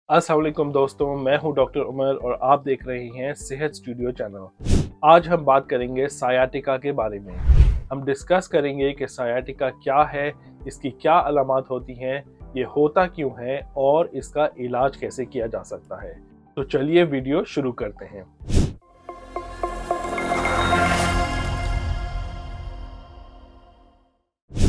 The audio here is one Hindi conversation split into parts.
अस्सलाम वालेकुम दोस्तों, मैं हूं डॉक्टर उमर और आप देख रहे हैं सेहत स्टूडियो चैनल। आज हम बात करेंगे सायाटिका के बारे में। हम डिस्कस करेंगे कि सायाटिका क्या है, इसकी क्या अलामात होती हैं, ये होता क्यों है और इसका इलाज कैसे किया जा सकता है। तो चलिए वीडियो शुरू करते हैं।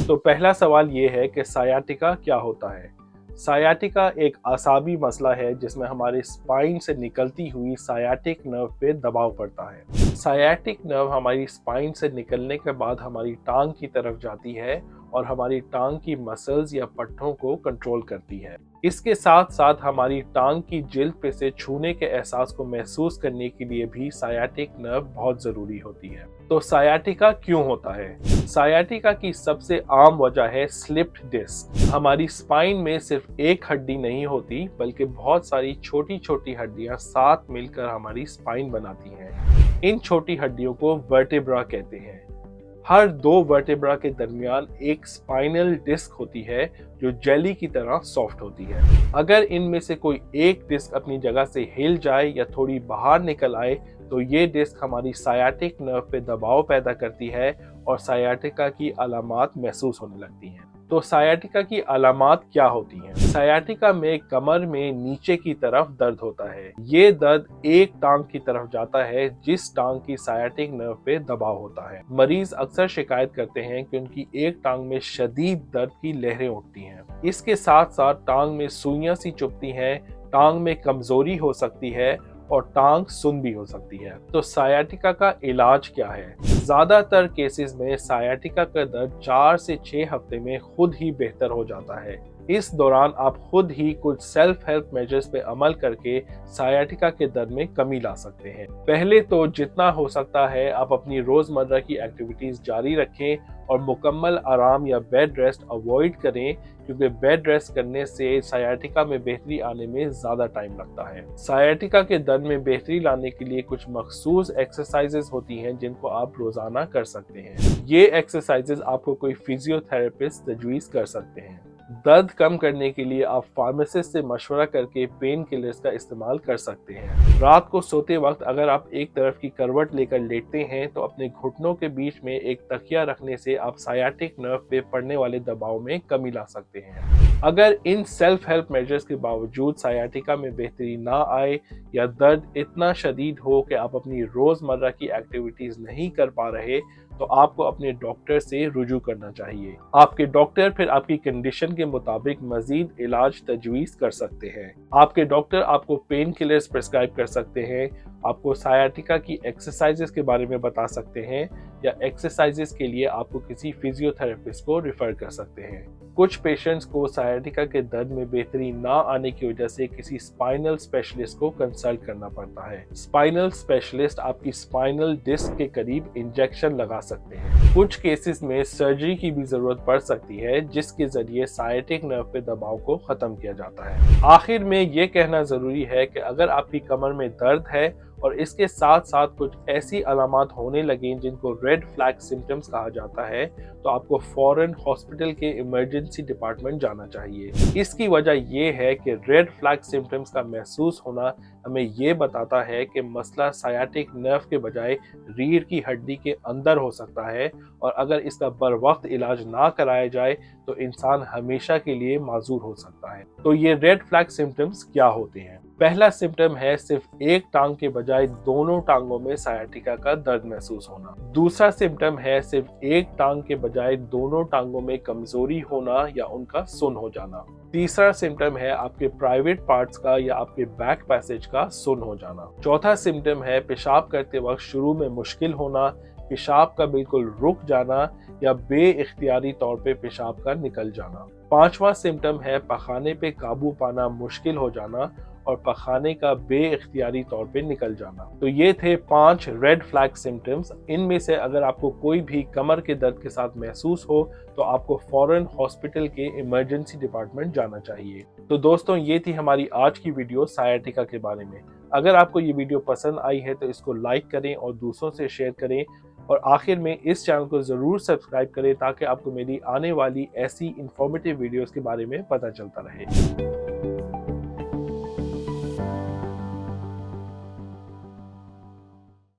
तो पहला सवाल ये है कि सायाटिका क्या होता है। सायाटिका एक आसाबी मसला है जिसमें हमारे स्पाइन से निकलती हुई सायाटिक नर्व पे दबाव पड़ता है। सायाटिक नर्व हमारी स्पाइन से निकलने के बाद हमारी टांग की तरफ जाती है और हमारी टांग की मसल्स या पट्टों को कंट्रोल करती है। इसके साथ साथ हमारी टांग की जिल्द पे से छूने के एहसास को महसूस करने के लिए भी सायाटिक नर्व बहुत ज़रूरी होती है। तो सायाटिका क्यों होता है? सायाटिका की सबसे आम वजह है स्लिप्ड डिस्क। हमारी स्पाइन में सिर्फ एक हड्डी नहीं होती बल्कि बहुत सारी छोटी छोटी हड्डियां साथ मिलकर हमारी स्पाइन बनाती हैं। इन छोटी हड्डियों को वर्टेब्रा कहते हैं। हर दो वर्टेब्रा के दरमियान एक स्पाइनल डिस्क होती है जो जेली की तरह सॉफ्ट होती है। अगर इनमें से कोई एक डिस्क अपनी जगह से हिल जाए या थोड़ी बाहर निकल आए तो ये डिस्क हमारी सायाटिक नर्व पे दबाव पैदा करती है और सायाटिका की अलामात महसूस होने लगती हैं। तो सायाटिका की अलामात क्या होती हैं? सायाटिका में कमर में नीचे की तरफ दर्द होता है। ये दर्द एक टांग की तरफ जाता है जिस टांग की सायाटिक नर्व पे दबाव होता है। मरीज अक्सर शिकायत करते हैं कि उनकी एक टांग में शदीद दर्द की लहरें उठती हैं। इसके साथ साथ टांग में सुइयां सी चुभती हैं, टांग में कमजोरी हो सकती है और टांग सुन भी हो सकती है। तो सायाटिका का इलाज क्या है? ज्यादातर केसेस में सायाटिका का दर्द 4 से 6 हफ्ते में खुद ही बेहतर हो जाता है। इस दौरान आप खुद ही कुछ सेल्फ हेल्प मेजर्स पे अमल करके सायाटिका के दर्द में कमी ला सकते हैं। पहले तो जितना हो सकता है आप अपनी रोजमर्रा की एक्टिविटीज जारी रखें और मुकम्मल आराम या बेड रेस्ट अवॉइड करें, क्योंकि बेड रेस्ट करने से सायाटिका में बेहतरी आने में ज्यादा टाइम लगता है। सायाटिका के दर्द में बेहतरी लाने के लिए कुछ मखसूस एक्सरसाइजेज होती हैं जिनको आप रोजाना कर सकते हैं। ये एक्सरसाइजेज आपको कोई फिजियोथेरेपिस्ट तजवीज कर सकते हैं। दर्द कम करने के लिए आप फार्मासिस्ट से मशवरा करके पेन किलर्स का इस्तेमाल कर सकते हैं। रात को सोते वक्त अगर आप एक तरफ की करवट लेकर लेटते हैं तो अपने घुटनों के बीच में एक तकिया रखने से आप सायाटिक नर्व पे पड़ने वाले दबाव में कमी ला सकते हैं। अगर इन सेल्फ हेल्प मेजर्स के बावजूद सायाटिका में बेहतरी ना आए या दर्द इतना शदीद हो कि आप अपनी रोजमर्रा की एक्टिविटीज नहीं कर पा रहे तो आपको अपने डॉक्टर से रुजू करना चाहिए। आपके डॉक्टर फिर आपकी कंडीशन के मुताबिक मजीद इलाज तजवीज़ कर सकते हैं। आपके डॉक्टर आपको पेन किलर्स प्रिस्क्राइब कर सकते हैं, आपको सायाटिका की एक्सरसाइजेस के बारे में बता सकते हैं या एक्सरसाइजेस के लिए आपको किसी फिजियोथेरेपिस्ट को रिफर कर सकते हैं। कुछ पेशेंट्स को सायाटिका के दर्द में बेहतरी ना आने की वजह से किसी स्पाइनल स्पेशलिस्ट को कंसल्ट करना पड़ता है। स्पाइनल स्पेशलिस्ट आपकी स्पाइनल डिस्क के करीब इंजेक्शन लगा सकते हैं। कुछ केसेस में सर्जरी की भी जरूरत पड़ सकती है जिसके जरिए सायाटिक नर्व पे दबाव को खत्म किया जाता है। आखिर में ये कहना जरूरी है कि अगर आपकी कमर में दर्द है और इसके साथ साथ कुछ ऐसी अलामात होने लगें जिनको रेड फ्लैग सिम्टम्स कहा जाता है तो आपको फौरन हॉस्पिटल के इमरजेंसी डिपार्टमेंट जाना चाहिए। इसकी वजह यह है कि रेड फ्लैग सिम्टम्स का महसूस होना हमें ये बताता है कि मसला सायाटिक नर्व के बजाय रीढ़ की हड्डी के अंदर हो सकता है और अगर इसका बर वक्त इलाज ना कराया जाए तो इंसान हमेशा के लिए माजूर हो सकता है। तो ये रेड फ्लैग सिम्टम्स क्या होते हैं? पहला सिम्टम है सिर्फ एक टांग के बजाय दोनों टांगों में सायाटिका का दर्द महसूस होना। दूसरा सिम्टम है सिर्फ एक टांग के बजाय दोनों टांगों में कमजोरी होना या उनका सुन हो जाना। तीसरा सिम्टम है आपके प्राइवेट पार्ट्स का या आपके बैक पैसेज का सुन हो जाना। चौथा सिम्टम है पेशाब करते वक्त शुरू में मुश्किल होना, पेशाब का बिल्कुल रुक जाना या बेइख्तियारी तौर पे पेशाब का निकल जाना। पांचवा सिम्टम है पखाने पे काबू पाना मुश्किल हो जाना और पखाने का बेइख्तियारी तौर पे निकल जाना। तो ये थे 5 रेड फ्लैग सिम्टम्स। इनमें से अगर आपको कोई भी कमर के दर्द के साथ महसूस हो तो आपको फौरन हॉस्पिटल के इमरजेंसी डिपार्टमेंट जाना चाहिए। तो दोस्तों ये थी हमारी आज की वीडियो सायाटिका के बारे में। अगर आपको ये वीडियो पसंद आई है तो इसको लाइक करें और दूसरों से शेयर करें और आखिर में इस चैनल को ज़रूर सब्सक्राइब करें ताकि आपको मेरी आने वाली ऐसी इंफॉर्मेटिव वीडियोस के बारे में पता चलता रहे।